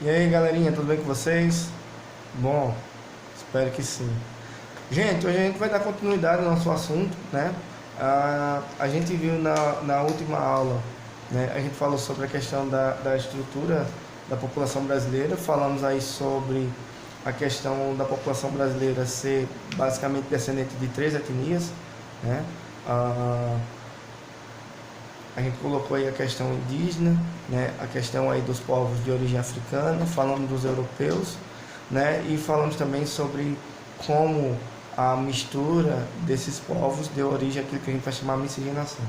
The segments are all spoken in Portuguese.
E aí galerinha, tudo bem com vocês? Bom, espero que sim. Gente, hoje a gente vai dar continuidade ao nosso assunto, né? A gente viu na última aula, né? A gente falou sobre a questão da estrutura da população brasileira. Falamos aí sobre a questão da população brasileira ser basicamente descendente de 3 etnias, né? A gente colocou aí a questão indígena, né? A questão aí dos povos de origem africana, falamos dos europeus, né? E falamos também sobre como a mistura desses povos deu origem àquilo que a gente vai chamar de miscigenação,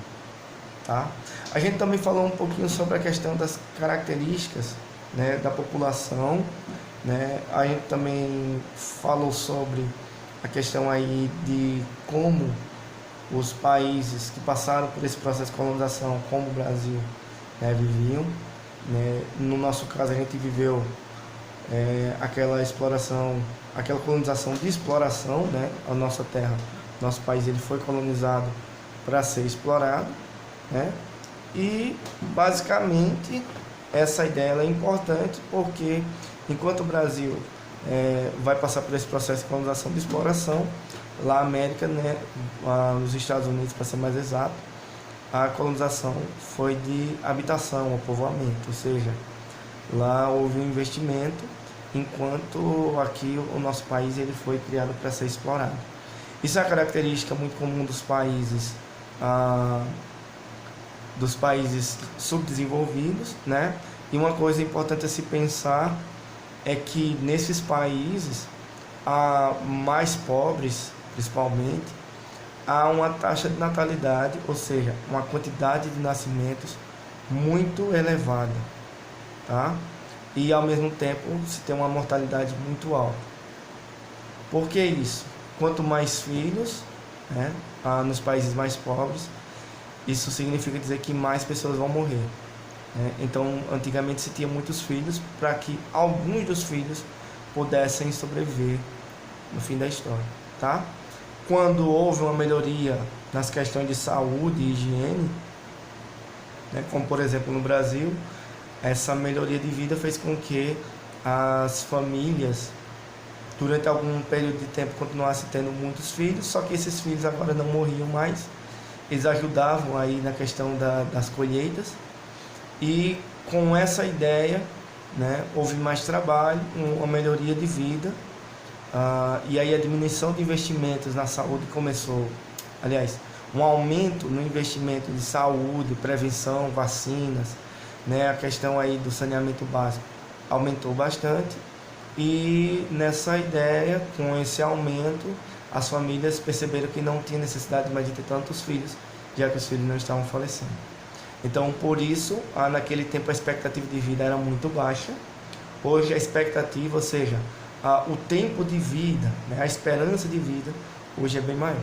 tá? A gente também falou um pouquinho sobre a questão das características, né, da população, né? A gente também falou sobre a questão aí de como os países que passaram por esse processo de colonização, como o Brasil, né, viviam, né? No nosso caso, a gente viveu aquela exploração, aquela colonização de exploração, né? A nossa terra, nosso país, ele foi colonizado para ser explorado, né? E basicamente essa ideia ela é importante porque enquanto o Brasil vai passar por esse processo de colonização de exploração, lá na América, né, nos Estados Unidos, para ser mais exato, a colonização foi de habitação, ou povoamento, ou seja, lá houve um investimento, enquanto aqui o nosso país ele foi criado para ser explorado. Isso é uma característica muito comum dos países subdesenvolvidos, né? E uma coisa importante a se pensar é que nesses países mais pobres, principalmente, há uma taxa de natalidade, ou seja, uma quantidade de nascimentos muito elevada, tá? E ao mesmo tempo se tem uma mortalidade muito alta. Por que isso? Quanto mais filhos, né, nos países mais pobres, isso significa dizer que mais pessoas vão morrer, né? Então, antigamente se tinha muitos filhos para que alguns dos filhos pudessem sobreviver no fim da história, tá? Quando houve uma melhoria nas questões de saúde e higiene, né, como por exemplo no Brasil, essa melhoria de vida fez com que as famílias, durante algum período de tempo, continuassem tendo muitos filhos, só que esses filhos agora não morriam mais, eles ajudavam aí na questão das colheitas, e com essa ideia, né, houve mais trabalho, uma melhoria de vida, e aí a diminuição de investimentos na saúde começou, aliás, um aumento no investimento de saúde, prevenção, vacinas, né, a questão aí do saneamento básico aumentou bastante, e nessa ideia, com esse aumento, as famílias perceberam que não tinha necessidade mais de ter tantos filhos, já que os filhos não estavam falecendo. Então, por isso, naquele tempo a expectativa de vida era muito baixa. Hoje a expectativa, ou seja, o tempo de vida, né, a esperança de vida, hoje é bem maior.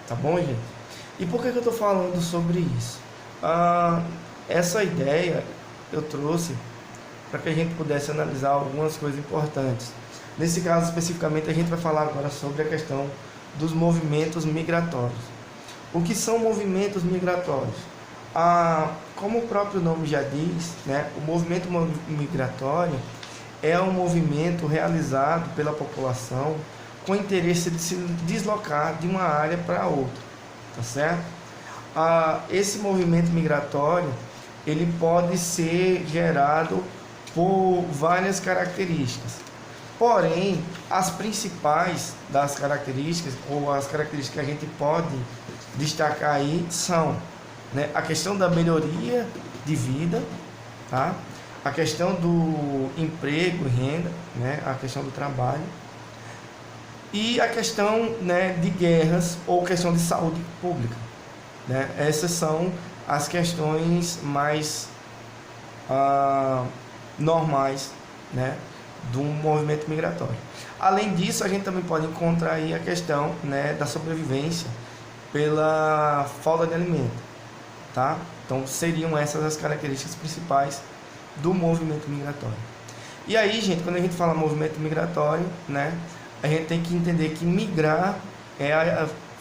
Tá bom, gente? E por que eu estou falando sobre isso? Essa ideia eu trouxe para que a gente pudesse analisar algumas coisas importantes. Nesse caso, especificamente, a gente vai falar agora sobre a questão dos movimentos migratórios. O que são movimentos migratórios? Como o próprio nome já diz, né, o movimento migratório é um movimento realizado pela população com interesse de se deslocar de uma área para outra, tá certo? Esse movimento migratório ele pode ser gerado por várias características, porém as principais das características, ou as características que a gente pode destacar aí são, né, a questão da melhoria de vida, tá? A questão do emprego e renda, né, a questão do trabalho, e a questão, né, de guerras ou questão de saúde pública, né? Essas são as questões mais normais, né, do movimento migratório. Além disso, a gente também pode encontrar aí a questão, né, da sobrevivência pela falta de alimento, tá? Então seriam essas as características principais do movimento migratório. E aí, gente, quando a gente fala movimento migratório, né, a gente tem que entender que migrar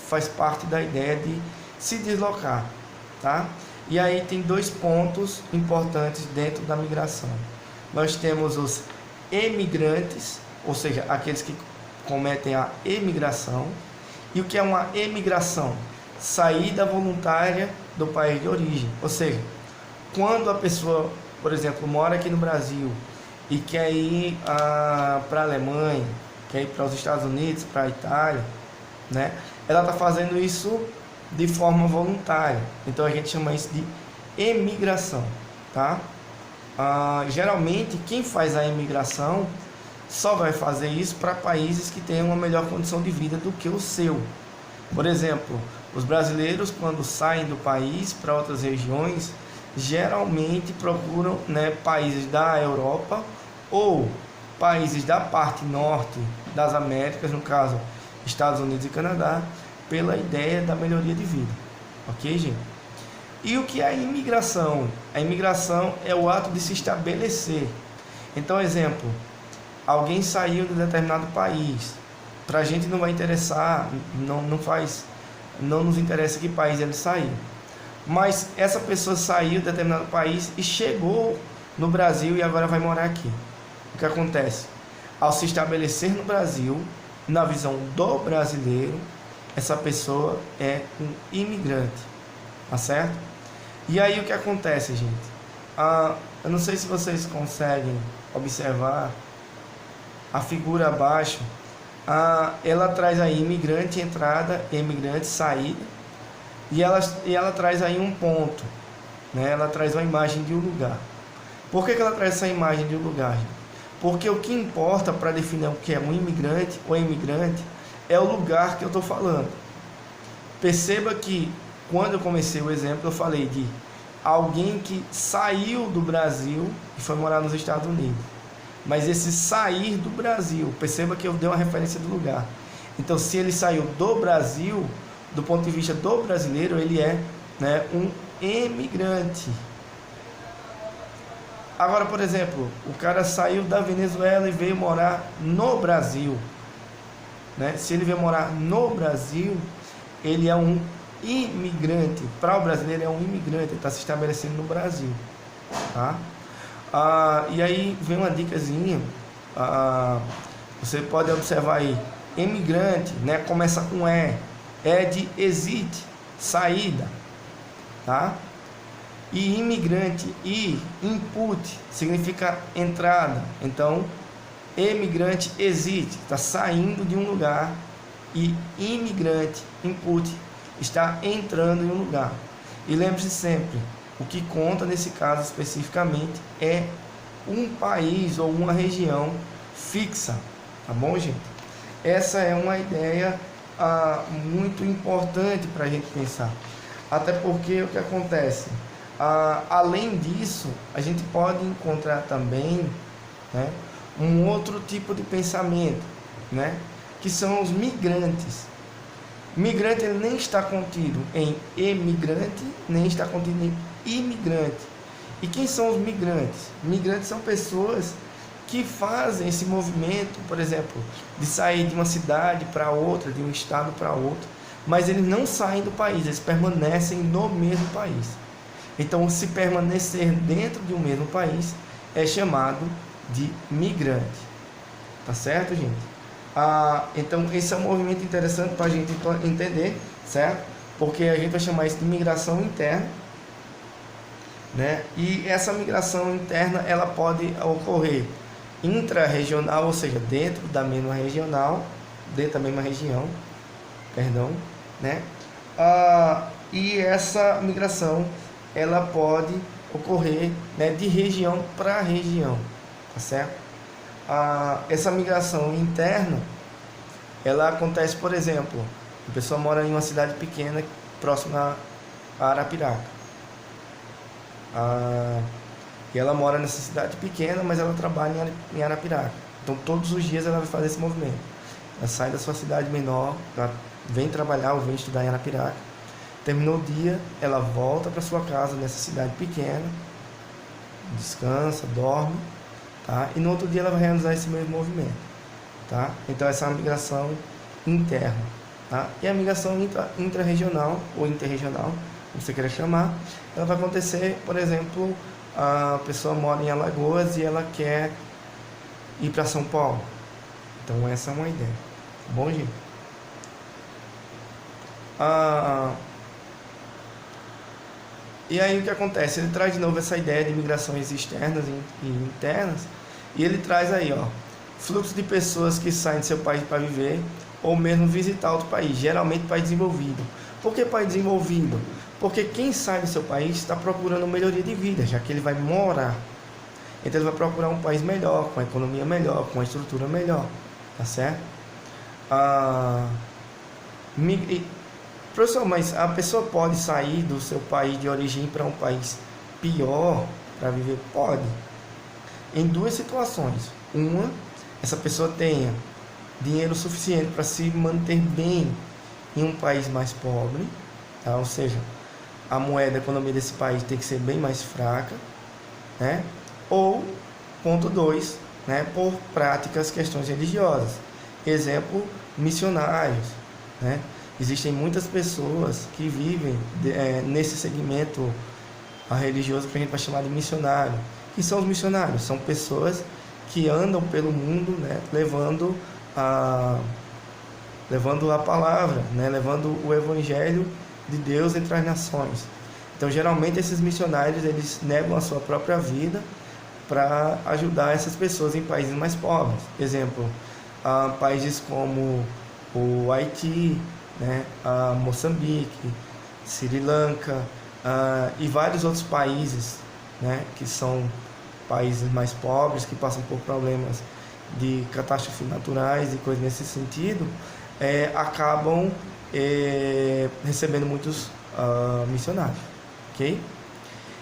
faz parte da ideia de se deslocar, tá? E aí tem dois pontos importantes dentro da migração. Nós temos os emigrantes, ou seja, aqueles que cometem a emigração. E o que é uma emigração? Saída voluntária do país de origem. Ou seja, quando a pessoa, por exemplo, mora aqui no Brasil e quer ir para a Alemanha, quer ir para os Estados Unidos, para a Itália, né? Ela está fazendo isso de forma voluntária. Então a gente chama isso de emigração, tá? Geralmente quem faz a imigração só vai fazer isso para países que têm uma melhor condição de vida do que o seu. Por exemplo, os brasileiros, quando saem do país para outras regiões, geralmente procuram, né, países da Europa ou países da parte norte das Américas, no caso Estados Unidos e Canadá, pela ideia da melhoria de vida. Ok, gente? E o que é a imigração? A imigração é o ato de se estabelecer. Então, exemplo, alguém saiu de determinado país. Para a gente não vai interessar, não nos interessa que país ele saiu. Mas essa pessoa saiu de determinado país e chegou no Brasil e agora vai morar aqui. O que acontece? Ao se estabelecer no Brasil, na visão do brasileiro, essa pessoa é um imigrante. Tá certo? E aí o que acontece, gente? Eu não sei se vocês conseguem observar a figura abaixo. Ela traz aí imigrante entrada, imigrante saída, e ela traz aí um ponto, né? Ela traz uma imagem de um lugar. Por que ela traz essa imagem de um lugar, gente? Porque o que importa para definir o que é um imigrante ou imigrante é o lugar que eu estou falando. Perceba que quando eu comecei o exemplo, eu falei de alguém que saiu do Brasil e foi morar nos Estados Unidos. Mas esse sair do Brasil, perceba que eu dei uma referência do lugar. Então, se ele saiu do Brasil, do ponto de vista do brasileiro, ele é, né, um imigrante. Agora, por exemplo, o cara saiu da Venezuela e veio morar no Brasil, né? Se ele veio morar no Brasil, ele é um imigrante. Para o brasileiro é um imigrante, ele está se estabelecendo no Brasil, tá? E aí vem uma dicasinha, você pode observar aí, imigrante, né, começa com é de exit, saída, tá? E imigrante, input, significa entrada. Então, imigrante, exit, está saindo de um lugar, e imigrante, input, está entrando em um lugar. E lembre-se sempre, o que conta nesse caso especificamente é um país ou uma região fixa, tá bom, gente? Essa é uma ideia muito importante para a gente pensar, até porque o que acontece, além disso, a gente pode encontrar também, né, um outro tipo de pensamento, né, que são os migrantes. Migrante, ele nem está contido em emigrante, nem está contido em imigrante. E quem são os migrantes? Migrantes são pessoas que fazem esse movimento, por exemplo, de sair de uma cidade para outra, de um estado para outro, mas eles não saem do país, eles permanecem no mesmo país. Então, se permanecer dentro de um mesmo país é chamado de migrante. Tá certo, gente? Então, esse é um movimento interessante para a gente entender, certo? Porque a gente vai chamar isso de migração interna, né? E essa migração interna, ela pode ocorrer intra-regional, ou seja, dentro da mesma regional, dentro da mesma região, perdão, né? E essa migração, ela pode ocorrer, né, de região para região, tá certo? Essa migração interna, ela acontece, por exemplo, a pessoa mora em uma cidade pequena próxima a Arapiraca, e ela mora nessa cidade pequena, mas ela trabalha em Arapiraca. Então todos os dias ela vai fazer esse movimento, ela sai da sua cidade menor, ela vem trabalhar ou vem estudar em Arapiraca, terminou o dia, ela volta para sua casa nessa cidade pequena, descansa, dorme, tá? E no outro dia ela vai realizar esse mesmo movimento, tá? Então essa é uma migração interna, tá? E a migração intra-regional ou interregional, como você queira chamar, ela vai acontecer, por exemplo, a pessoa mora em Alagoas e ela quer ir para São Paulo. Então essa é uma ideia. Bom, gente? E aí o que acontece? Ele traz de novo essa ideia de migrações externas e internas. E ele traz aí, ó, fluxo de pessoas que saem do seu país para viver ou mesmo visitar outro país, geralmente país desenvolvido. Por que país desenvolvido? Porque quem sai do seu país está procurando melhoria de vida, já que ele vai morar. Então ele vai procurar um país melhor, com a economia melhor, com a estrutura melhor, tá certo? Professor, mas a pessoa pode sair do seu país de origem para um país pior para viver? Pode. Em duas situações. Uma, essa pessoa tenha dinheiro suficiente para se manter bem em um país mais pobre, tá? Ou seja, a moeda, a economia desse país tem que ser bem mais fraca, né? Ou, ponto 2, né, por práticas, questões religiosas. Exemplo, missionários, né? Existem muitas pessoas que vivem nesse segmento religioso que a gente vai chamar de missionário. Que são os missionários? São pessoas que andam pelo mundo, né, levando a palavra, né, levando o evangelho de Deus entre as nações. Então, geralmente, esses missionários, eles negam a sua própria vida para ajudar essas pessoas em países mais pobres. Exemplo, países como o Haiti, né, Moçambique, Sri Lanka e vários outros países, né, que são países mais pobres, que passam por problemas de catástrofes naturais e coisas nesse sentido, acabam recebendo muitos missionários, ok?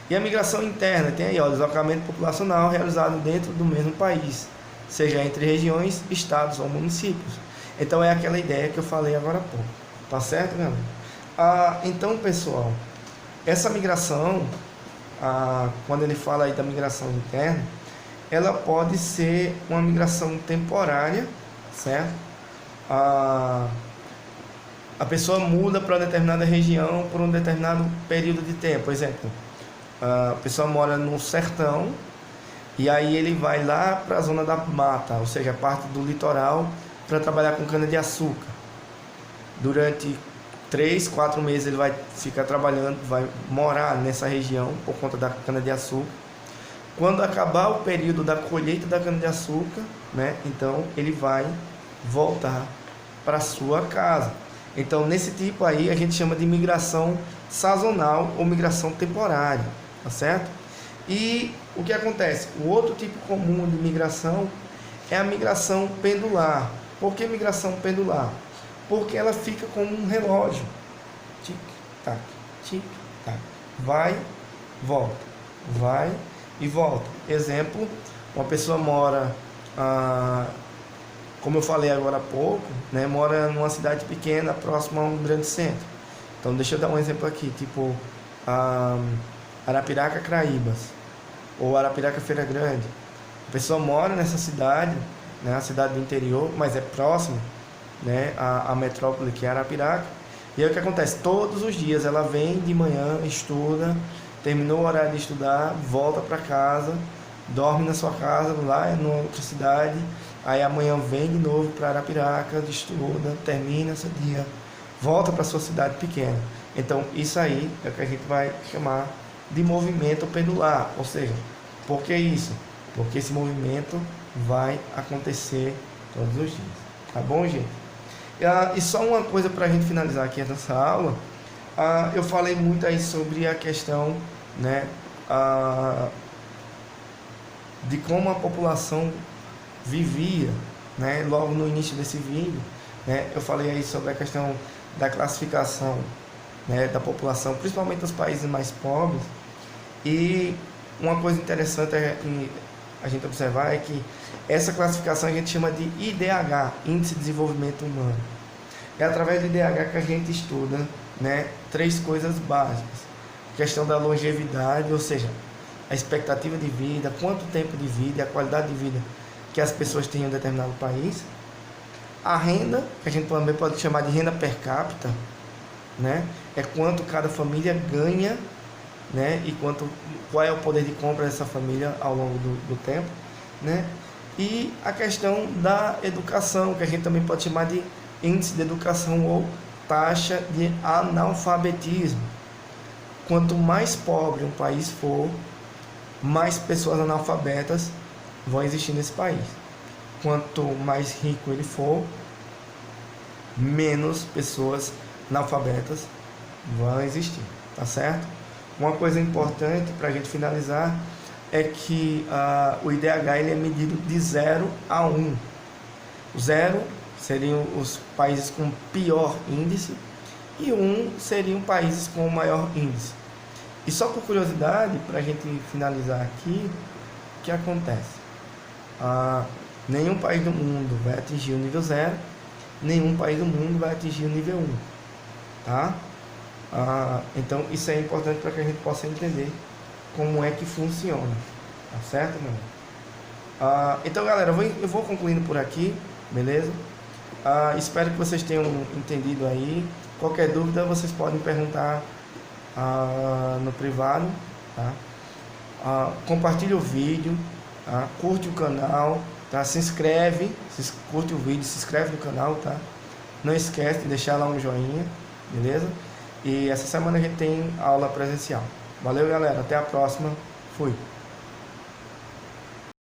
E a migração interna tem aí, ó, deslocamento populacional realizado dentro do mesmo país, seja entre regiões, estados ou municípios. Então é aquela ideia que eu falei agora há pouco, tá certo, galera? Então, pessoal, essa migração, quando ele fala aí da migração interna, ela pode ser uma migração temporária, certo? A pessoa muda para determinada região por um determinado período de tempo. Por exemplo, a pessoa mora no sertão e aí ele vai lá para a zona da mata, ou seja, a parte do litoral, para trabalhar com cana-de-açúcar. Durante 3, 4 meses ele vai ficar trabalhando, vai morar nessa região por conta da cana-de-açúcar. Quando acabar o período da colheita da cana-de-açúcar, né, então ele vai voltar para sua casa. Então, nesse tipo aí, a gente chama de migração sazonal ou migração temporária, tá certo? E o que acontece? O outro tipo comum de migração é a migração pendular. Por que migração pendular? Porque ela fica como um relógio. Tic-tac, tic-tac. Vai, volta. Vai e volta. Exemplo, uma pessoa mora, como eu falei agora há pouco, né, mora numa cidade pequena, próxima a um grande centro. Então, deixa eu dar um exemplo aqui, tipo Arapiraca, Craíbas, ou Arapiraca, Feira Grande. A pessoa mora nessa cidade, né, a cidade do interior, mas é próxima, né, a metrópole que é Arapiraca. E aí o que acontece? Todos os dias ela vem de manhã, estuda, terminou o horário de estudar, volta para casa, dorme na sua casa, lá em outra cidade, aí amanhã vem de novo para Arapiraca, estuda, termina seu dia, volta para sua cidade pequena. Então isso aí é o que a gente vai chamar de movimento pendular. Ou seja, por que isso? Porque esse movimento vai acontecer todos os dias. Tá bom, gente? E só uma coisa para a gente finalizar aqui essa aula. Eu falei muito aí sobre a questão, né, de como a população vivia, né, logo no início desse vídeo, né, eu falei aí sobre a questão da classificação, né, da população, principalmente nos países mais pobres. E uma coisa interessante a gente observar é que essa classificação a gente chama de IDH, Índice de Desenvolvimento Humano. É através do IDH que a gente estuda, né, 3 coisas básicas. Questão da longevidade, ou seja, a expectativa de vida, quanto tempo de vida e a qualidade de vida que as pessoas têm em um determinado país. A renda, que a gente também pode chamar de renda per capita, né, é quanto cada família ganha, né, e qual é o poder de compra dessa família ao longo do tempo, né? E a questão da educação, que a gente também pode chamar de índice de educação ou taxa de analfabetismo. Quanto mais pobre um país for, mais pessoas analfabetas vão existir nesse país. Quanto mais rico ele for, menos pessoas analfabetas vão existir, tá certo? Uma coisa importante para a gente finalizar é que o IDH ele é medido de 0 a 1. O 0 seriam os países com pior índice e 1 seriam países com maior índice. E só por curiosidade, para a gente finalizar aqui, o que acontece? Nenhum país do mundo vai atingir o nível 0, nenhum país do mundo vai atingir o nível 1, tá? Então isso é importante para que a gente possa entender como é que funciona, tá certo, meu? Então, galera, eu vou concluindo por aqui, beleza? Espero que vocês tenham entendido aí. Qualquer dúvida vocês podem perguntar no privado, tá? Compartilhe o vídeo, tá? Curte o canal, tá? Se inscreve, curte o vídeo, se inscreve no canal, tá? Não esquece de deixar lá um joinha, beleza? E essa semana a gente tem aula presencial. Valeu, galera, até a próxima, fui!